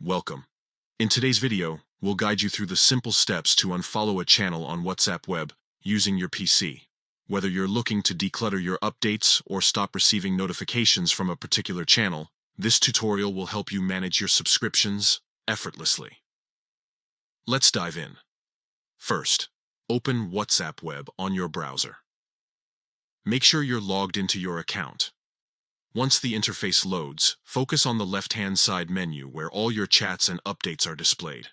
Welcome. In today's video, we'll guide you through the simple steps to unfollow a channel on WhatsApp web using your PC. Whether you're looking to declutter your updates or stop receiving notifications from a particular channel, this tutorial will help you manage your subscriptions effortlessly. Let's dive in. First, open WhatsApp web on your browser. Make sure you're logged into your account. Once the interface loads, focus on the left-hand side menu where all your chats and updates are displayed.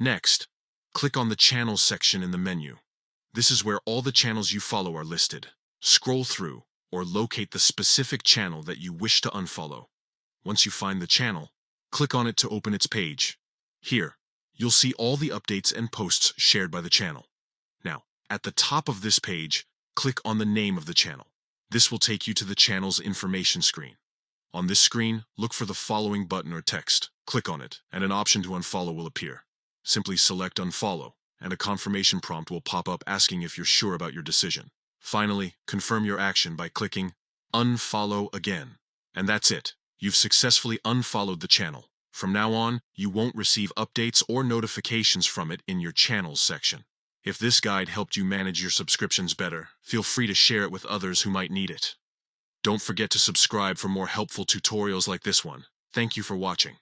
Next, click on the Channels section in the menu. This is where all the channels you follow are listed. Scroll through or locate the specific channel that you wish to unfollow. Once you find the channel, click on it to open its page. Here, you'll see all the updates and posts shared by the channel. Now, at the top of this page, click on the name of the channel. This will take you to the channel's information screen. On this screen, look for the following button or text. Click on it, and an option to unfollow will appear. Simply select Unfollow, and a confirmation prompt will pop up asking if you're sure about your decision. Finally, confirm your action by clicking Unfollow again. And that's it. You've successfully unfollowed the channel. From now on, you won't receive updates or notifications from it in your Channels section. If this guide helped you manage your subscriptions better, feel free to share it with others who might need it. Don't forget to subscribe for more helpful tutorials like this one. Thank you for watching.